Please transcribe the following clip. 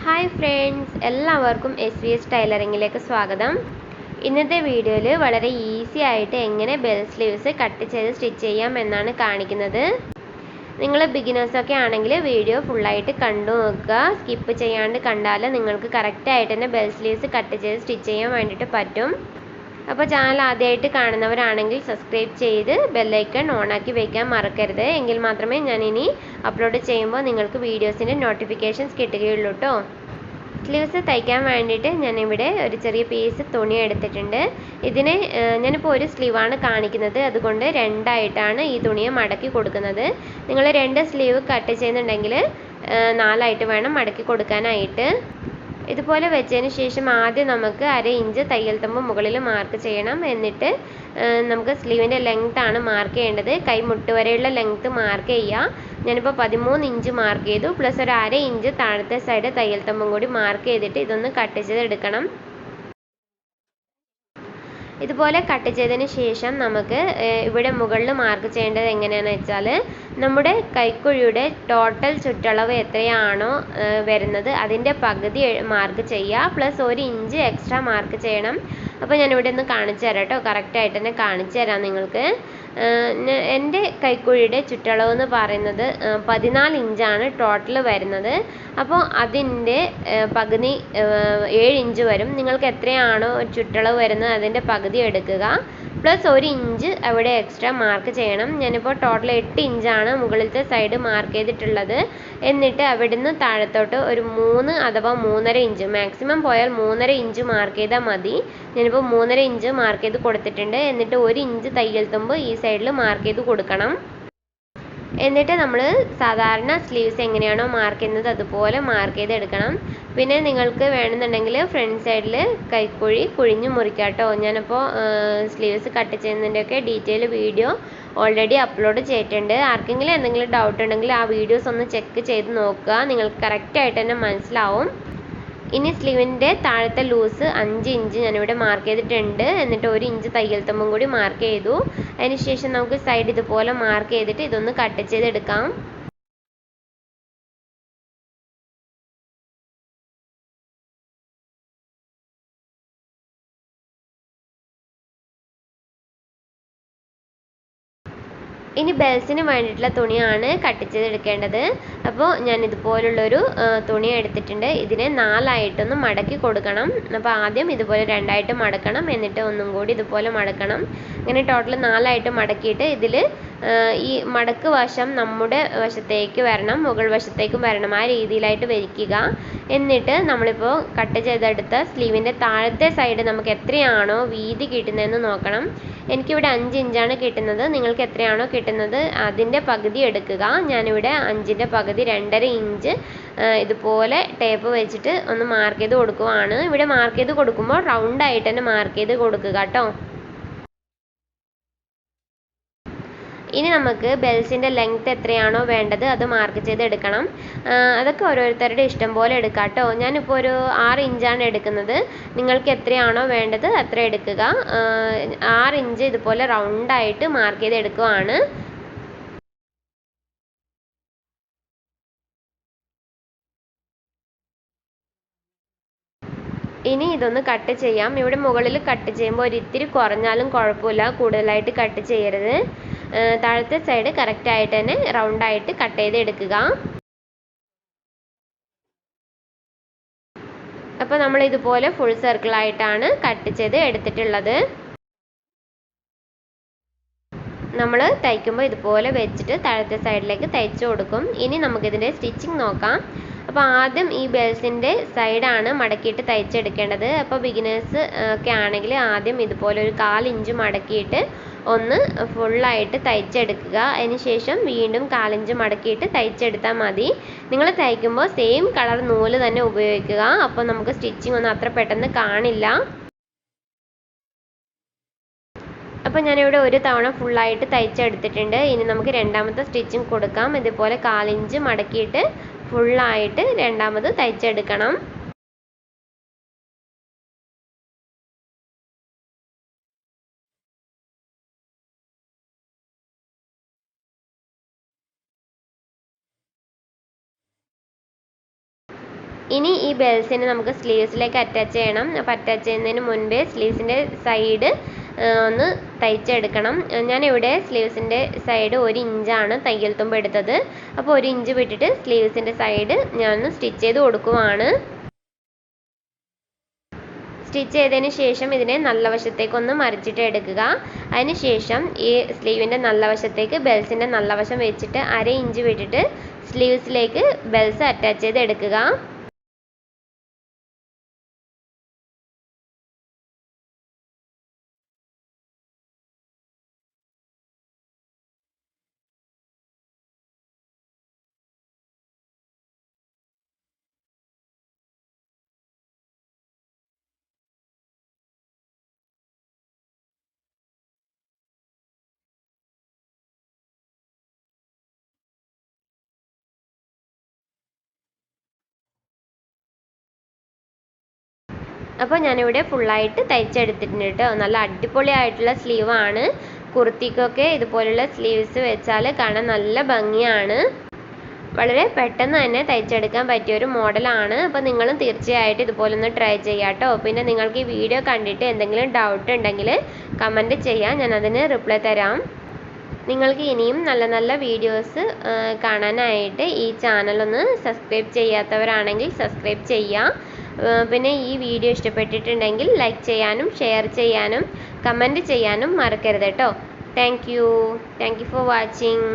Hi friends, എല്ലാവർക്കും SVS ടൈലറിങ്ങിലേക്ക് സ്വാഗതം. ഇന്നത്തെ വീഡിയോയിൽ വളരെ ഈസി ആയിട്ട് എങ്ങനെ ബെൽ സ്ലീവ്സ് കട്ട് ചെയ്ത് സ്റ്റിച്ച് ചെയ്യാം എന്നാണ് കാണിക്കുന്നത്. നിങ്ങൾ ബിഗിനേഴ്സൊക്കെ ആണെങ്കിൽ വീഡിയോ ഫുള്ളായിട്ട് കണ്ടു നോക്കുക. സ്കിപ്പ് ചെയ്യാണ്ട് കണ്ടാൽ നിങ്ങൾക്ക് കറക്റ്റായിട്ട് തന്നെ ബെൽ സ്ലീവ്സ് കട്ട് ചെയ്ത് സ്റ്റിച്ച് ചെയ്യാൻ വേണ്ടിയിട്ട് പറ്റും. അപ്പോൾ ചാനൽ ആദ്യമായിട്ട് കാണുന്നവരാണെങ്കിൽ സബ്സ്ക്രൈബ് ചെയ്ത് ബെല്ലൈക്കൺ ഓണാക്കി വയ്ക്കാൻ മറക്കരുത്. എങ്കിൽ മാത്രമേ ഞാൻ ഇനി അപ്ലോഡ് ചെയ്യുമ്പോൾ നിങ്ങൾക്ക് വീഡിയോസിൻ്റെ നോട്ടിഫിക്കേഷൻസ് കിട്ടുകയുള്ളൂ കേട്ടോ. സ്ലീവ്സ് തയ്ക്കാൻ വേണ്ടിയിട്ട് ഞാനിവിടെ ഒരു ചെറിയ പീസ് തുണി എടുത്തിട്ടുണ്ട്. ഇതിന് ഞാനിപ്പോൾ ഒരു സ്ലീവാണ് കാണിക്കുന്നത്, അതുകൊണ്ട് രണ്ടായിട്ടാണ് ഈ തുണിയെ മടക്കി കൊടുക്കുന്നത്. നിങ്ങൾ 2 സ്ലീവ് കട്ട് ചെയ്യുന്നുണ്ടെങ്കിൽ 4ആയിട്ട് വേണം മടക്കി കൊടുക്കാനായിട്ട്. ഇതുപോലെ വെച്ചതിന് ശേഷം ആദ്യം നമുക്ക് 1/2 ഇഞ്ച് തയ്യൽ തുമ്പ് മുകളിൽ മാർക്ക് ചെയ്യണം. എന്നിട്ട് നമുക്ക് സ്ലീവിൻ്റെ ലെങ്ത് ആണ് മാർക്ക് ചെയ്യേണ്ടത്. കൈമുട്ട് വരെയുള്ള ലെങ്ത് മാർക്ക് ചെയ്യുക. ഞാനിപ്പോൾ 13 ഇഞ്ച് മാർക്ക് ചെയ്തു, പ്ലസ് ഒരു 1/2 ഇഞ്ച് താഴത്തെ സൈഡ് തയ്യൽ തുമ്പും കൂടി മാർക്ക് ചെയ്തിട്ട് ഇതൊന്ന് കട്ട് ചെയ്തെടുക്കണം. ഇതുപോലെ കട്ട് ചെയ്തതിന് ശേഷം നമുക്ക് ഇവിടെ മുകളിൽ മാർക്ക് ചെയ്യേണ്ടത് എങ്ങനെയാണെന്ന് വെച്ചാൽ, നമ്മുടെ കൈക്കുഴിയുടെ ടോട്ടൽ ചുറ്റളവ് എത്രയാണോ വരുന്നത് അതിൻ്റെ പകുതി മാർക്ക് ചെയ്യുക, പ്ലസ് 1 ഇഞ്ച് എക്സ്ട്രാ മാർക്ക് ചെയ്യണം. അപ്പോൾ ഞാനിവിടെ ഒന്ന് കാണിച്ചു തരാം കേട്ടോ, കറക്റ്റായിട്ട് തന്നെ കാണിച്ചു തരാം നിങ്ങൾക്ക്. എൻ്റെ കൈക്കുഴിയുടെ ചുറ്റളവ് എന്ന് പറയുന്നത് 14 ഇഞ്ചാണ് ടോട്ടൽ വരുന്നത്. അപ്പോൾ അതിൻ്റെ പകുതി 7 ഇഞ്ച് വരും. നിങ്ങൾക്ക് എത്രയാണോ ചുറ്റളവ് വരുന്നത് അതിൻ്റെ പകുതി എടുക്കുക, പ്ലസ് 1 ഇഞ്ച് അവിടെ എക്സ്ട്രാ മാർക്ക് ചെയ്യണം. ഞാനിപ്പോൾ ടോട്ടൽ 8 ഇഞ്ചാണ് മുകളിലത്തെ സൈഡ് മാർക്ക് ചെയ്തിട്ടുള്ളത്. എന്നിട്ട് അവിടുന്ന് താഴത്തോട്ട് ഒരു 3 അഥവാ 3.5 ഇഞ്ച്, മാക്സിമം പോയാൽ 3.5 ഇഞ്ച് മാർക്ക് ചെയ്താൽ മതി. ഞാനിപ്പോൾ 3.5 ഇഞ്ച് മാർക്ക് ചെയ്ത് കൊടുത്തിട്ടുണ്ട്. എന്നിട്ട് 1 ഇഞ്ച് തയ്യൽ തുമ്പ് ഈ സൈഡിൽ മാർക്ക് ചെയ്ത് കൊടുക്കണം. എന്നിട്ട് നമ്മൾ സാധാരണ സ്ലീവ്സ് എങ്ങനെയാണോ മാർക്ക് ചെയ്യുന്നത് അതുപോലെ മാർക്ക് ചെയ്ത് എടുക്കണം. പിന്നെ നിങ്ങൾക്ക് വേണമെന്നുണ്ടെങ്കിൽ ഫ്രണ്ട് സൈഡിൽ കൈക്കുഴി കുഴിഞ്ഞ് മുറിക്കാം കേട്ടോ. ഞാനിപ്പോൾ സ്ലീവ്സ് കട്ട് ചെയ്യുന്നതിൻ്റെയൊക്കെ ഡീറ്റെയിൽ വീഡിയോ ഓൾറെഡി അപ്ലോഡ് ചെയ്തിട്ടുണ്ട്. ആർക്കെങ്കിലും എന്തെങ്കിലും ഡൗട്ട് ഉണ്ടെങ്കിൽ ആ വീഡിയോസ് ഒന്ന് ചെക്ക് ചെയ്ത് നോക്കുക, നിങ്ങൾക്ക് കറക്റ്റായിട്ട് തന്നെ മനസ്സിലാവും. ഇനി സ്ലീവിൻ്റെ താഴത്തെ ലൂസ് 5 ഇഞ്ച് ഞാനിവിടെ മാർക്ക് ചെയ്തിട്ടുണ്ട്. എന്നിട്ട് 1 ഇഞ്ച് തയ്യൽ തുമ്പും കൂടി മാർക്ക് ചെയ്തു. അതിന് ശേഷം നമുക്ക് സൈഡ് ഇതുപോലെ മാർക്ക് ചെയ്തിട്ട് ഇതൊന്ന് കട്ട് ചെയ്തെടുക്കാം. ഇനി ബെൽസിന് വേണ്ടിയിട്ടുള്ള തുണിയാണ് കട്ട് ചെയ്തെടുക്കേണ്ടത്. അപ്പോൾ ഞാൻ ഇതുപോലുള്ളൊരു തുണി എടുത്തിട്ടുണ്ട്. ഇതിനെ 4ആയിട്ടൊന്ന് മടക്കി കൊടുക്കണം. അപ്പോൾ ആദ്യം ഇതുപോലെ 2ആയിട്ട് മടക്കണം, എന്നിട്ട് ഒന്നും കൂടി ഇതുപോലെ മടക്കണം. അങ്ങനെ ടോട്ടൽ 4ആയിട്ട് മടക്കിയിട്ട് ഇതിൽ ഈ മടക്ക് വശം നമ്മുടെ വശത്തേക്ക് വരണം, മുകൾ വശത്തേക്കും വരണം, ആ രീതിയിലായിട്ട് വരിക്കുക. എന്നിട്ട് നമ്മളിപ്പോൾ കട്ട് ചെയ്തെടുത്ത സ്ലീവിൻ്റെ താഴത്തെ സൈഡ് നമുക്ക് എത്രയാണോ വീതി കിട്ടുന്നതെന്ന് നോക്കണം. എനിക്കിവിടെ 5 ഇഞ്ചാണ് കിട്ടുന്നത്. നിങ്ങൾക്ക് എത്രയാണോ കിട്ടുന്നത് അതിൻ്റെ പകുതി എടുക്കുക. ഞാനിവിടെ 5ൻ്റെ പകുതി 2.5 ഇഞ്ച് ഇതുപോലെ ടേപ്പ് വെച്ചിട്ട് ഒന്ന് മാർക്ക് ചെയ്ത് കൊടുക്കുവാണ്. ഇവിടെ മാർക്ക് ചെയ്ത് കൊടുക്കുമ്പോൾ റൗണ്ടായിട്ട് തന്നെ മാർക്ക് ചെയ്ത് കൊടുക്കുക കേട്ടോ. ഇനി നമുക്ക് ബെൽസിൻ്റെ ലെങ്ത് എത്രയാണോ വേണ്ടത് അത് മാർക്ക് ചെയ്ത് എടുക്കണം. അതൊക്കെ ഓരോരുത്തരുടെ ഇഷ്ടം പോലെ എടുക്കാം കേട്ടോ. ഞാനിപ്പോൾ ഒരു 6 ഇഞ്ചാണ് എടുക്കുന്നത്. നിങ്ങൾക്ക് എത്രയാണോ വേണ്ടത് അത്ര എടുക്കുക. 6 ഇഞ്ച് ഇതുപോലെ റൗണ്ടായിട്ട് മാർക്ക് ചെയ്ത് എടുക്കുവാണ്. ഇനി ഇതൊന്ന് കട്ട് ചെയ്യാം. ഇവിടെ മുകളിൽ കട്ട് ചെയ്യുമ്പോൾ ഒരിത്തിരി കുറഞ്ഞാലും കുഴപ്പമില്ല, കൂടുതലായിട്ട് കട്ട് ചെയ്യരുത്. താഴത്തെ സൈഡ് കറക്റ്റായിട്ട് തന്നെ റൗണ്ടായിട്ട് കട്ട് ചെയ്ത് എടുക്കുക. അപ്പോൾ നമ്മൾ ഇതുപോലെ ഫുൾ സർക്കിളായിട്ടാണ് കട്ട് ചെയ്ത് എടുത്തിട്ടുള്ളത്. നമ്മൾ തയ്ക്കുമ്പോൾ ഇതുപോലെ വെച്ചിട്ട് താഴത്തെ സൈഡിലേക്ക് തയ്ച്ചു കൊടുക്കും. ഇനി നമുക്കിതിൻ്റെ സ്റ്റിച്ചിങ് നോക്കാം. അപ്പോൾ ആദ്യം ഈ ബെൽസിൻ്റെ സൈഡാണ് മടക്കിയിട്ട് തയ്ച്ചെടുക്കേണ്ടത്. അപ്പോൾ ബിഗിനേഴ്സ് ഒക്കെ ആണെങ്കിൽ ആദ്യം ഇതുപോലെ ഒരു 1/4 ഇഞ്ച് മടക്കിയിട്ട് ഒന്ന് ഫുള്ളായിട്ട് തയ്ച്ചെടുക്കുക. അതിന് ശേഷം വീണ്ടും 1/4 ഇഞ്ച് മടക്കിയിട്ട് തയ്ച്ചെടുത്താൽ മതി. നിങ്ങൾ തയ്ക്കുമ്പോൾ സെയിം കളർ നൂല് തന്നെ ഉപയോഗിക്കുക. അപ്പോൾ നമുക്ക് സ്റ്റിച്ചിങ് ഒന്നും അത്ര പെട്ടെന്ന് കാണില്ല. അപ്പോൾ ഞാനിവിടെ ഒരു തവണ ഫുള്ളായിട്ട് തയ്ച്ചെടുത്തിട്ടുണ്ട്. ഇനി നമുക്ക് രണ്ടാമത്തെ സ്റ്റിച്ചിങ് കൊടുക്കാം. ഇതുപോലെ 1/4 ഇഞ്ച് മടക്കിയിട്ട് ഫുള്ളായിട്ട് രണ്ടാമത് തയ്ച്ചെടുക്കണം. ഇനി ഈ ബെൽസിനെ നമുക്ക് സ്ലീവ്സിലേക്ക് അറ്റാച്ച് ചെയ്യണം. അപ്പോൾ അറ്റാച്ച് ചെയ്യുന്നതിന് മുൻപേ സ്ലീവ്സിൻ്റെ സൈഡ് ഒന്ന് തയ്ച്ചെടുക്കണം. ഞാനിവിടെ സ്ലീവ്സിൻ്റെ സൈഡ് 1 ഇഞ്ചാണ് തയ്യൽ തുമ്പ് എടുത്തത്. അപ്പോൾ 1 ഇഞ്ച് വിട്ടിട്ട് സ്ലീവ്സിൻ്റെ സൈഡ് ഞാനൊന്ന് സ്റ്റിച്ച് ചെയ്ത് കൊടുക്കുവാണ്. സ്റ്റിച്ച് ചെയ്തതിന് ശേഷം ഇതിനെ നല്ല വശത്തേക്കൊന്ന് മറിച്ചിട്ട് എടുക്കുക. അതിന് ശേഷം ഈ സ്ലീവിൻ്റെ നല്ല വശത്തേക്ക് ബെൽസിൻ്റെ നല്ല വശം വെച്ചിട്ട് 1/2 ഇഞ്ച് വിട്ടിട്ട് സ്ലീവ്സിലേക്ക് ബെൽസ് അറ്റാച്ച് ചെയ്ത് എടുക്കുക. അപ്പോൾ ഞാനിവിടെ ഫുള്ളായിട്ട് തയ്ച്ചെടുത്തിട്ടുണ്ട് കേട്ടോ. നല്ല അടിപൊളിയായിട്ടുള്ള സ്ലീവാണ്. കുർത്തിക്കൊക്കെ ഇതുപോലുള്ള സ്ലീവ്സ് വെച്ചാൽ കാണാൻ നല്ല ഭംഗിയാണ്. വളരെ പെട്ടെന്ന് തന്നെ തയ്ച്ചെടുക്കാൻ പറ്റിയൊരു മോഡലാണ്. അപ്പോൾ നിങ്ങളും തീർച്ചയായിട്ടും ഇതുപോലെ ഒന്ന് ട്രൈ ചെയ്യാം കേട്ടോ. പിന്നെ നിങ്ങൾക്ക് ഈ വീഡിയോ കണ്ടിട്ട് എന്തെങ്കിലും ഡൗട്ട് ഉണ്ടെങ്കിൽ കമൻറ്റ് ചെയ്യാം, ഞാൻ അതിന് റിപ്ലൈ തരാം. നിങ്ങൾക്ക് ഇനിയും നല്ല നല്ല വീഡിയോസ് കാണാനായിട്ട് ഈ ചാനലൊന്ന് സബ്സ്ക്രൈബ് ചെയ്യാത്തവരാണെങ്കിൽ സബ്സ്ക്രൈബ് ചെയ്യുക. പിന്നെ ഈ വീഡിയോ ഇഷ്ടപ്പെട്ടിട്ടുണ്ടെങ്കിൽ ലൈക്ക് ചെയ്യാനും ഷെയർ ചെയ്യാനും കമൻറ്റ് ചെയ്യാനും മറക്കരുത് കേട്ടോ. Thank you for watching.